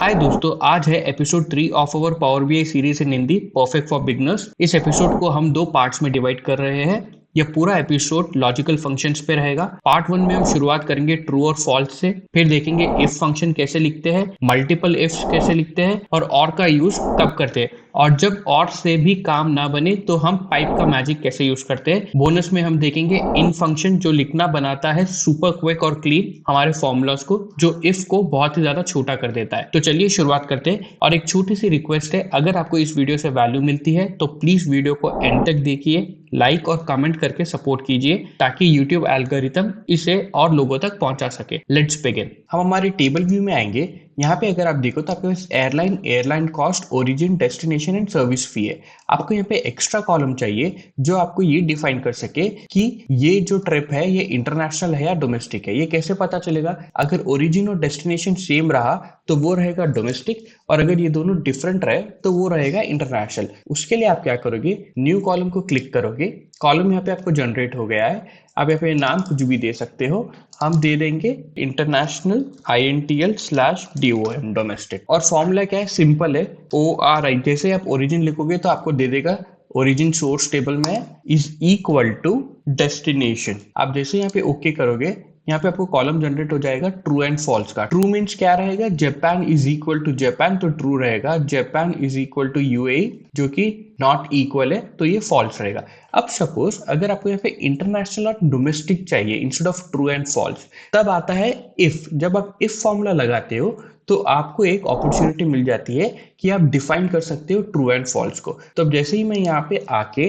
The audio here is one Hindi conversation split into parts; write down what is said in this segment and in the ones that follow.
हाय दोस्तों, आज है episode 3 of our power BI series in Hindi perfect for beginners. इस एपिसोड को हम दो पार्ट्स में डिवाइड कर रहे हैं। यह पूरा एपिसोड लॉजिकल फंक्शंस पे रहेगा। पार्ट 1 में हम शुरुआत करेंगे ट्रू और फॉल्स से, फिर देखेंगे इफ फंक्शन कैसे लिखते हैं, मल्टीपल इफ्स कैसे लिखते हैं और का यूज कब करते हैं, और जब और से भी काम ना बने तो हम पाइप का मैजिक कैसे यूज करते हैं। बोनस में हम देखेंगे इन फंक्शन जो लिखना बनाता है सुपर क्विक और क्लीन हमारे फॉर्मूलाज को, जो इफ को बहुत ही ज्यादा छोटा कर देता है। तो चलिए शुरुआत करते हैं। और एक छोटी सी रिक्वेस्ट है, अगर आपको इस वीडियो से वैल्यू मिलती है तो प्लीज वीडियो को एंड तक देखिए, लाइक और कमेंट करके सपोर्ट कीजिए ताकि YouTube एल्गोरिथम इसे और लोगों तक पहुंचा सके। Let's begin. हम हमारे टेबल व्यू में आएंगे। यहाँ पे अगर आप देखो तो आपके पास airline cost, origin, destination and service fee है। आपको यहाँ पे एक्स्ट्रा कॉलम चाहिए जो आपको ये डिफाइन कर सके कि ये जो ट्रिप है ये इंटरनेशनल है या डोमेस्टिक है। ये कैसे पता चलेगा? अगर ओरिजिन और डेस्टिनेशन सेम रहा तो वो रहेगा डोमेस्टिक, और अगर ये दोनों डिफरेंट रहे तो वो रहेगा इंटरनेशनल। उसके लिए आप क्या करोगे, न्यू कॉलम को क्लिक करोगे। कॉलम यहाँ पे आपको जनरेट हो गया है। आप यहाँ पे नाम कुछ भी दे सकते हो। हम दे देंगे इंटरनेशनल INTL/DOM डोमेस्टिक। और फॉर्मूला क्या है? सिंपल है, ORI। जैसे आप ओरिजिन लिखोगे तो आपको दे देगा ओरिजिन सोर्स टेबल में इज इक्वल टू डेस्टिनेशन। आप जैसे यहाँ पे ओके करोगे, यहाँ पे आपको कॉलम जनरेट हो जाएगा ट्रू एंड फॉल्स का। ट्रू मीन्स क्या रहेगा? Japan is equal to Japan, तो ट्रू रहेगा। Japan is equal to UAE, जो कि नॉट इक्वल है, तो ये फॉल्स रहेगा। अब सपोज अगर आपको यहाँ पे इंटरनेशनल और डोमेस्टिक चाहिए instead of true and false, तब आता है इफ। जब आप इफ फॉर्मूला लगाते हो तो आपको एक अपॉर्चुनिटी मिल जाती है कि आप डिफाइन कर सकते हो ट्रू एंड फॉल्स को। तो अब जैसे ही मैं यहाँ पे आके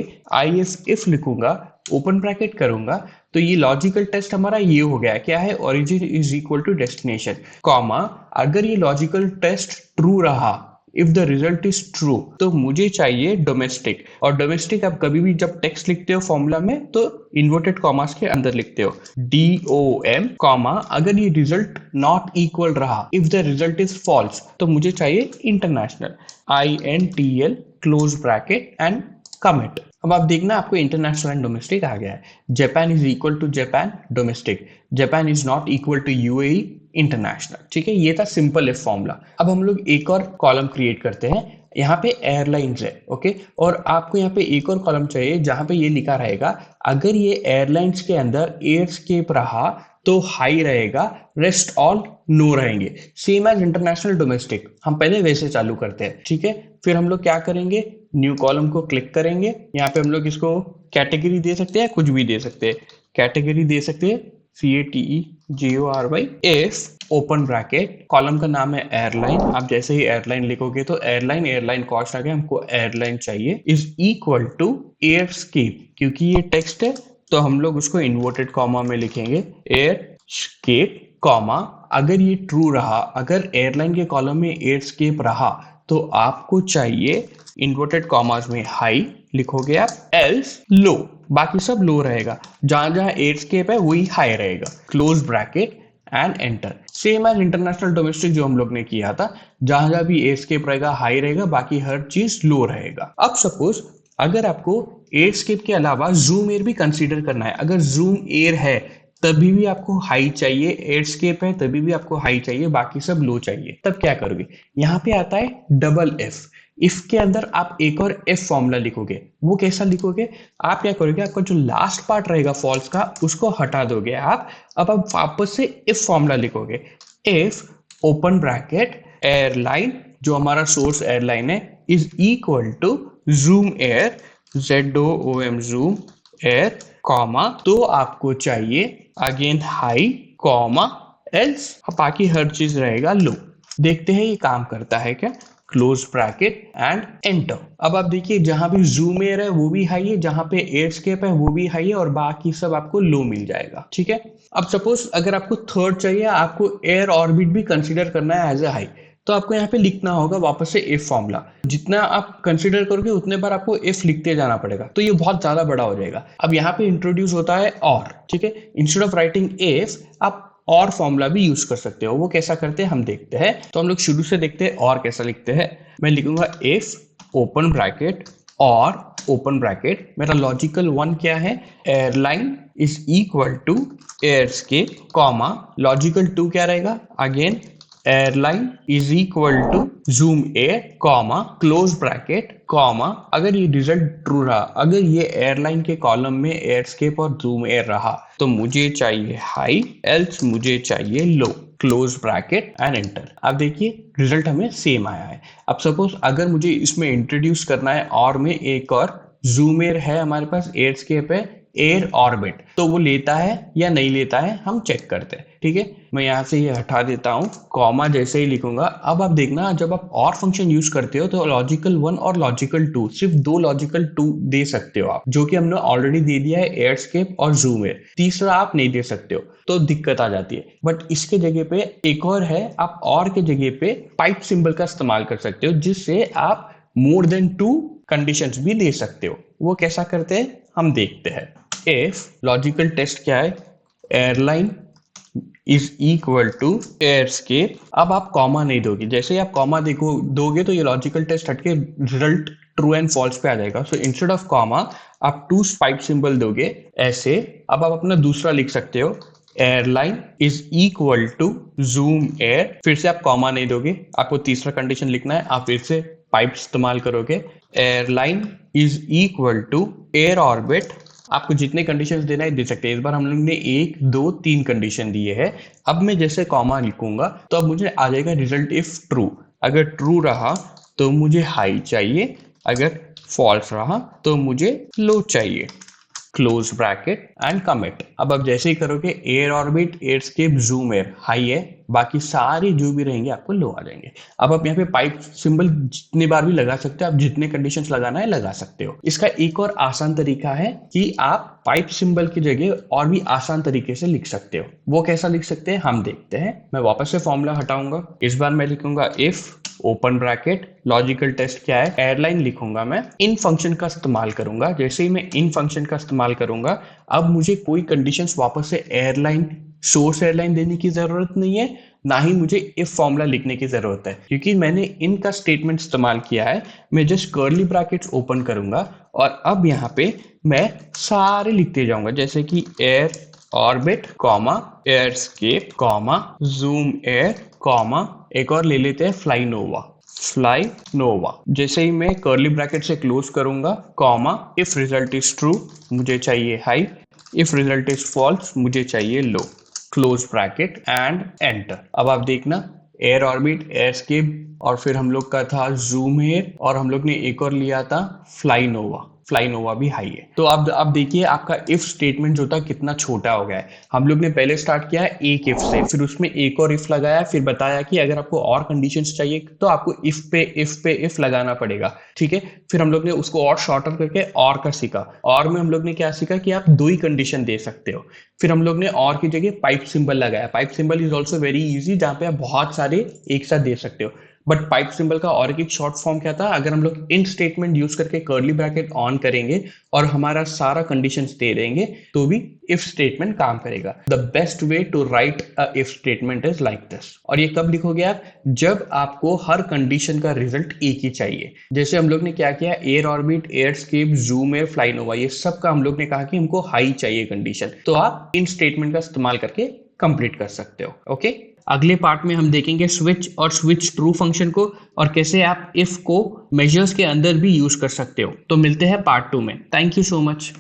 इफ लिखूंगा, ओपन ब्रैकेट करूंगा, तो ये लॉजिकल टेस्ट हमारा ये हो गया। क्या है? Origin is equal to destination, comma, अगर ये लॉजिकल टेस्ट ट्रू रहा, if the result is true, तो मुझे चाहिए डोमेस्टिक। और डोमेस्टिक आप कभी भी जब टेक्स्ट लिखते हो फॉर्मूला में तो इन्वर्टेड कॉमास के अंदर लिखते हो, DOM, कॉमा, अगर ये रिजल्ट नॉट इक्वल रहा, if the result is false, तो मुझे चाहिए international, INTL close bracket and commit. अब आप देखना आपको इंटरनेशनल एंड डोमेस्टिक आ गया है। Japan is equal to Japan domestic, Japan is not equal to UAE international. ठीक है, ये था सिंपल इफ फॉर्मूला। अब हम लोग एक और कॉलम क्रिएट करते हैं। यहाँ पे एयरलाइंस है, ओके, और आपको यहाँ पे एक और कॉलम चाहिए जहां पे ये लिखा रहेगा अगर ये एयरलाइंस के अंदर एयरस्केप रहा तो हाई रहेगा, रेस्ट ऑल नो रहेंगे। Same as international domestic. हम पहले वैसे चालू करते हैं, ठीक है। फिर हम लोग क्या करेंगे, न्यू कॉलम को क्लिक करेंगे। यहाँ पे हम लोग इसको कैटेगरी दे सकते हैं, कुछ भी दे सकते हैं। कैटेगरी दे सकते हैं CATEGORY if, open bracket, column का नाम है एयरलाइन। आप जैसे ही एयरलाइन लिखोगे तो एयरलाइन कॉस्ट आ गया, हमको एयरलाइन चाहिए, इज इक्वल टू एयरस्केप। क्योंकि ये टेक्स्ट है तो हम लोग उसको इन्वर्टेड कॉमा में लिखेंगे, एयरस्केप, कॉमा, अगर ये ट्रू रहा, अगर एयरलाइन के कॉलम में एयरस्केप रहा तो आपको चाहिए इन्वर्टेड कॉमास में हाई लिखोगे आप, एल्स लो। बाकी सब लो रहेगा, जहां जहां एयरस्केप है वही हाई रहेगा, close bracket and enter. Same as international domestic जो हम लोग ने किया था, जहां जहां भी एयरस्केप रहेगा हाई रहेगा, बाकी हर चीज लो रहेगा। अब सपोज अगर आपको एयरस्केप के अलावा जूम एयर भी कंसीडर करना है, अगर जूम एयर है तभी भी आपको हाई चाहिए, एयरस्केप है तभी भी आपको हाई चाहिए, बाकी सब लो चाहिए, तब क्या करोगे? यहाँ पे आता है डबल इफ। इफ के अंदर आप एक और इफ फॉर्मूला लिखोगे। वो कैसा लिखोगे? आप क्या करोगे, आपका जो लास्ट पार्ट रहेगा फॉल्स का उसको हटा दोगे आप। अब आप वापस से इफ फॉर्मूला लिखोगे, इफ, ओपन ब्रैकेट, एयरलाइन, जो हमारा सोर्स एयरलाइन है, is equal to Zoom Air, ZOOM Zoom Air, comma, तो आपको चाहिए अगेन हाई, कॉमा, एल्स, बाकी हर चीज रहेगा लो। देखते हैं ये काम करता है क्या। Close bracket and enter. अब आप देखिए जहां भी जूम एयर है वो भी हाई है, जहां पे एयरस्केप है वो भी हाई है, और बाकी सब आपको लो मिल जाएगा। ठीक है। अब सपोज अगर आपको थर्ड चाहिए, आपको एयर ऑर्बिट भी कंसीडर करना है एज ए हाई, तो आपको यहाँ पे लिखना होगा वापस से इफ फॉर्मूला। जितना आप कंसीडर करोगे उतने बार आपको इफ लिखते जाना पड़ेगा, तो ये बहुत ज्यादा बड़ा हो जाएगा। अब यहाँ पे इंट्रोड्यूस होता है और, ठीक है। इंस्टेड ऑफ राइटिंग इफ आप और फॉर्मूला भी यूज कर सकते हो। वो कैसा करते हैं हम देखते हैं। तो हम लोग शुरू से देखते हैं और कैसा लिखते हैं। मैं लिखूंगा इफ, ओपन ब्रैकेट, और ओपन ब्रैकेट, मेरा लॉजिकल वन क्या है, airline is equal to Airscape, comma, logical two क्या रहेगा, again airline is equal to Zoom Air comma close bracket comma, अगर ये रिजल्ट ट्रू रहा, अगर ये एयरलाइन के कॉलम में एयरस्केप और जूम एयर रहा तो मुझे चाहिए हाई, एल्स मुझे चाहिए low, close bracket and enter. अब देखिए रिजल्ट हमें सेम आया है। अब सपोज अगर मुझे इसमें इंट्रोड्यूस करना है और में एक और जूम एयर है, हमारे पास एयरस्केप है, एयर ऑर्बिट, तो वो लेता है या नहीं लेता है हम चेक करते हैं। ठीक है, मैं यहाँ से ये हटा देता हूँ, कॉमा जैसे ही लिखूंगा। अब आप देखना जब आप और फंक्शन यूज करते हो तो लॉजिकल 1 और लॉजिकल 2, सिर्फ 2 लॉजिकल 2 दे सकते हो आप, जो कि हमने ऑलरेडी दे दिया है एयरस्केप और जूम एयर। तीसरा आप नहीं दे सकते हो, तो दिक्कत आ जाती है। बट इसके जगह पे एक और है, आप और के जगह पे पाइप सिंबल का इस्तेमाल कर सकते हो, जिससे आप मोर देन 2 कंडीशंस भी दे सकते हो। वो कैसा करते हैं हम देखते हैं। इफ लॉजिकल टेस्ट क्या है, एयरलाइन इज इक्वल टू एयरस्केप। अब आप कॉमा नहीं दोगे, जैसे ही आप कॉमा दोगे तो ये लॉजिकल टेस्ट हटके रिजल्ट ट्रू एंड फॉल्स पे आ जाएगा। सो इंस्टेड ऑफ कॉमा आप 2 पाइप सिंबल दोगे ऐसे। अब आप अपना दूसरा लिख सकते हो, airline is equal to Zoom Air, फिर से आप कॉमा नहीं दोगे, आपको तीसरा कंडीशन लिखना है, आप फिर से पाइप इस्तेमाल करोगे, airline is equal to Air Orbit. आपको जितने कंडीशंस देना है दे सकते हैं। इस बार हम लोग ने 1 2 3 कंडीशन दिए हैं। अब मैं जैसे कॉमा लिखूंगा तो अब मुझे आ जाएगा रिजल्ट इफ ट्रू। अगर ट्रू रहा तो मुझे हाई चाहिए, अगर फॉल्स रहा तो मुझे लो चाहिए, क्लोज ब्रैकेट एंड कमिट। अब आप जैसे ही करोगे Air Orbit, Airscape, Zoom Air high है, बाकी सारे जो भी रहेंगे आपको लो आ जाएंगे। अब आप यहाँ पे पाइप सिंबल जितने बार भी लगा सकते हो, आप जितने कंडीशंस लगाना है लगा सकते हो। इसका एक और आसान तरीका है कि आप पाइप सिंबल की जगह और भी आसान तरीके से लिख सकते हो। वो कैसा लिख सकते हैं हम देखते हैं। मैं वापस से फॉर्मूला हटाऊंगा, इस बार मैं लिखूंगा if open bracket, logical test क्या है, एयरलाइन लिखूंगा, मैं इन फंक्शन का इस्तेमाल करूंगा। जैसे ही मैं इन फंक्शन का इस्तेमाल करूंगा, अब मुझे कोई कंडीशंस वापस से एयरलाइन, सोर्स एयरलाइन देने की जरूरत नहीं है, ना ही मुझे इफ फॉर्मूला लिखने की जरूरत है, क्योंकि मैंने इनका स्टेटमेंट इस्तेमाल किया है। मैं जस्ट कर्ली ब्रैकेट्स ओपन करूंगा और अब यहाँ पे मैं सारे लिखते जाऊंगा, जैसे कि Air Orbit comma Airscape comma Zoom Air comma, एक और ले लेते हैं फ्लाई नोवा, फ्लाई नोवा। जैसे ही मैं कर्ली ब्रैकेट से क्लोज करूंगा, comma if result is true मुझे चाहिए high, if result is false मुझे चाहिए low, close bracket and enter. अब आप देखना एयर ऑर्बिट, एयरस्केप और फिर हम लोग का था जूम एयर और हम लोग ने एक और लिया था फ्लाई नोवा। फ्लाई नोवा भी हाई है। तो अब देखिए आपका इफ स्टेटमेंट जो था कितना छोटा हो गया है। हम लोग ने पहले स्टार्ट किया है एक इफ से, फिर उसमें एक और इफ लगाया, फिर बताया कि अगर आपको और कंडीशंस चाहिए तो आपको इफ पे इफ लगाना पड़ेगा। ठीक है, फिर हम लोग ने उसको और शॉर्टर करके और का सीखा। और में हम लोग ने क्या सीखा कि आप 2 ही कंडीशन दे सकते हो। फिर हम लोग ने और की जगह पाइप सिंबल लगाया। Pipe symbol is also very easy, जहां पे आप बहुत सारे एक साथ दे सकते हो। बट पाइप सिंबल का और एक शॉर्ट फॉर्म क्या था, अगर हम लोग इन स्टेटमेंट यूज करके कर्ली ब्रैकेट ऑन करेंगे और हमारा सारा कंडीशंस दे देंगे तो भी इफ स्टेटमेंट काम करेगा। The best way to write a if statement is like this. और ये कब लिखोगे आप, जब आपको हर कंडीशन का रिजल्ट एक ही चाहिए। जैसे हम लोग ने क्या किया, Air Orbit, Airscape, Zoom Air, Fly Nova, ये सब का हम लोग ने कहा कि हमको हाई चाहिए कंडीशन, तो आप इन स्टेटमेंट का इस्तेमाल करके कंप्लीट कर सकते हो। ओके, अगले पार्ट में हम देखेंगे स्विच और स्विच ट्रू फंक्शन को, और कैसे आप इफ को मेजर्स के अंदर भी यूज कर सकते हो। तो मिलते हैं पार्ट 2 में। Thank you so much.